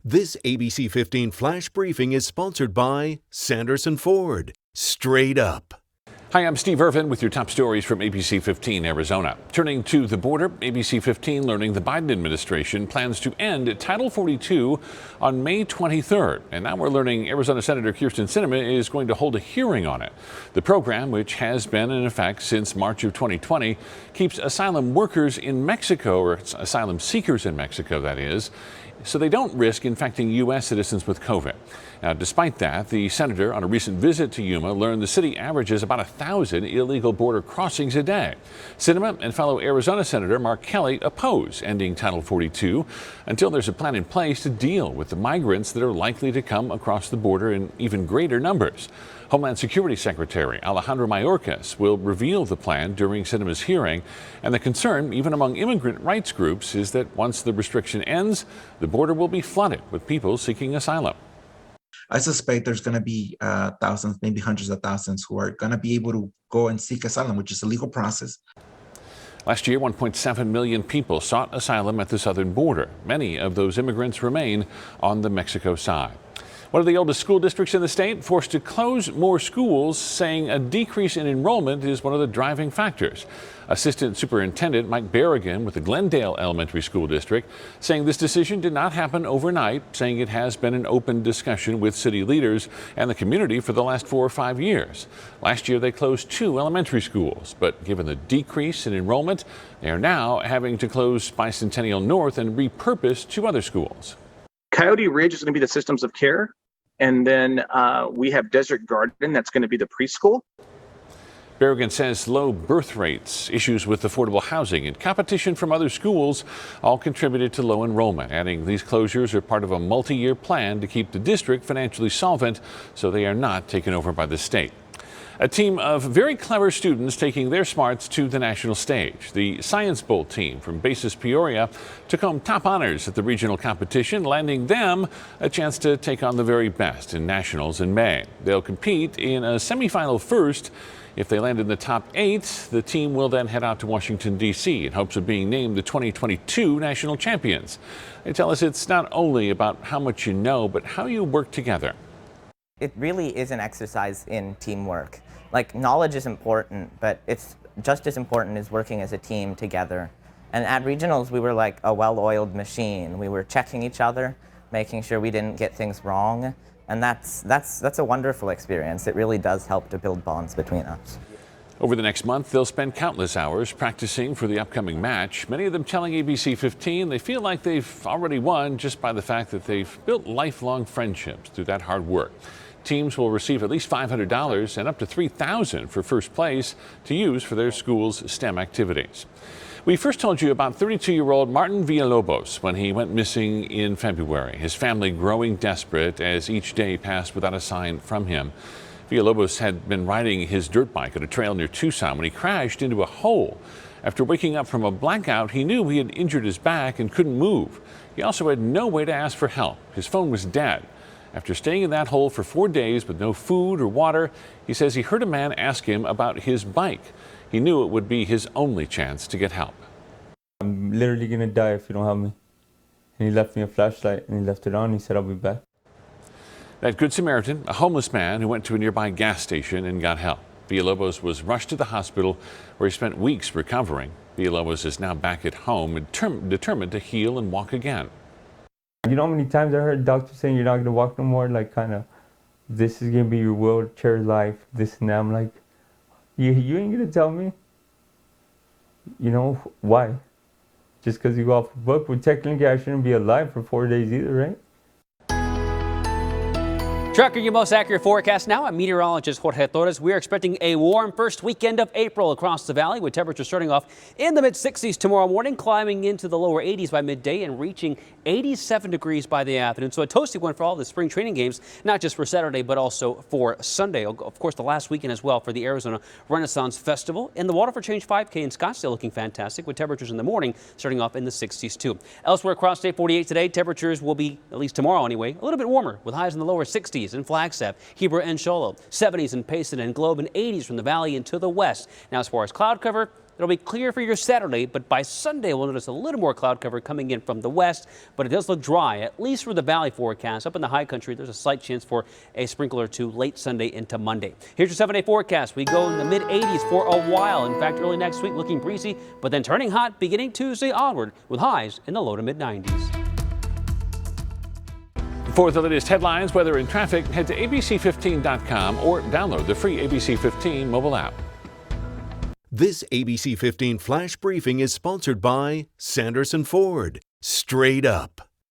This ABC 15 flash briefing is sponsored by Sanderson Ford. Straight up. Hi, I'm Steve Irvin with your top stories from ABC15 Arizona. Turning to the border, ABC15 learning the Biden administration plans to end Title 42 on May 23rd. And now we're learning Arizona Senator Kyrsten Sinema is going to hold a hearing on it. The program, which has been in effect since March of 2020, keeps asylum workers in Mexico, or asylum seekers in Mexico, that is, so they don't risk infecting U.S. citizens with COVID. Now, despite that, the senator on a recent visit to Yuma learned the city averages about 1,000 illegal border crossings a day. Sinema and fellow Arizona Senator Mark Kelly oppose ending Title 42 until there's a plan in place to deal with the migrants that are likely to come across the border in even greater numbers. Homeland Security Secretary Alejandro Mayorkas will reveal the plan during Sinema's hearing, and the concern, even among immigrant rights groups, is that once the restriction ends, the border will be flooded with people seeking asylum. I suspect there's going to be thousands, maybe hundreds of thousands, who are going to be able to go and seek asylum, which is a legal process. Last year, 1.7 million people sought asylum at the southern border. Many of those immigrants remain on the Mexico side. One of the oldest school districts in the state forced to close more schools, saying a decrease in enrollment is one of the driving factors. Assistant Superintendent Mike Berrigan with the Glendale Elementary School District saying this decision did not happen overnight, saying it has been an open discussion with city leaders and the community for the last 4 or 5 years. Last year they closed 2 elementary schools, but given the decrease in enrollment, they are now having to close Bicentennial North and repurpose 2 other schools. Coyote Ridge is going to be the systems of care. And then we have Desert Garden, that's going to be the preschool. Berrigan says low birth rates, issues with affordable housing, and competition from other schools all contributed to low enrollment, adding these closures are part of a multi-year plan to keep the district financially solvent so they are not taken over by the state. A team of very clever students taking their smarts to the national stage. The Science Bowl team from Basis Peoria took home top honors at the regional competition, landing them a chance to take on the very best in nationals in May. They'll compete in a semifinal first. If they land in the top 8, the team will then head out to Washington, D.C. in hopes of being named the 2022 national champions. They tell us it's not only about how much you know, but how you work together. It really is an exercise in teamwork. Like, knowledge is important, but it's just as important as working as a team together. And at regionals, we were like a well-oiled machine. We were checking each other, making sure we didn't get things wrong. And that's a wonderful experience. It really does help to build bonds between us. Over the next month, they'll spend countless hours practicing for the upcoming match. Many of them telling ABC15 they feel like they've already won just by the fact that they've built lifelong friendships through that hard work. Teams will receive at least $500 and up to $3,000 for first place to use for their school's STEM activities. We first told you about 32-year-old Martin Villalobos when he went missing in February, his family growing desperate as each day passed without a sign from him. Villalobos had been riding his dirt bike at a trail near Tucson when he crashed into a hole. After waking up from a blackout, he knew he had injured his back and couldn't move. He also had no way to ask for help. His phone was dead. After staying in that hole for 4 days with no food or water, he says he heard a man ask him about his bike. He knew it would be his only chance to get help. I'm literally going to die if you don't help me. And he left me a flashlight and he left it on. He said, I'll be back. That Good Samaritan, a homeless man who went to a nearby gas station and got help. Villalobos was rushed to the hospital where he spent weeks recovering. Villalobos is now back at home and determined to heal and walk again. You know how many times I heard doctors saying you're not going to walk no more? Like, kind of, this is going to be your wheelchair life, this and that. I'm like, you ain't going to tell me? You know, why? Just because you go off a book? Well, technically I shouldn't be alive for 4 days either, right? Tracking your most accurate forecast now. I'm meteorologist Jorge Torres. We're expecting a warm first weekend of April across the valley, with temperatures starting off in the mid-60s tomorrow morning, climbing into the lower 80s by midday and reaching 87 degrees by the afternoon. So a toasty one for all the spring training games, not just for Saturday, but also for Sunday. Of course, the last weekend as well for the Arizona Renaissance Festival. And the Water for Change 5K in Scottsdale looking fantastic, with temperatures in the morning starting off in the 60s too. Elsewhere across State 48 today, temperatures will be, at least tomorrow anyway, a little bit warmer, with highs in the lower 60s in Flagstaff, Heber, and Shoalo, 70s in Payson and Globe, and 80s from the valley into the west. Now, as far as cloud cover, It'll be clear for your Saturday, but by Sunday we'll notice a little more cloud cover coming in from the west, but it does look dry, at least for the valley forecast. Up in the high country, there's a slight chance for a sprinkle or two late Sunday into Monday. Here's your 7-day forecast. We go in the mid-80s for a while. In fact, early next week looking breezy, but then turning hot beginning Tuesday onward with highs in the low to mid-90s. For the latest headlines, weather, and traffic, head to abc15.com or download the free ABC 15 mobile app. This ABC 15 Flash Briefing is sponsored by Sanderson Ford. Straight up.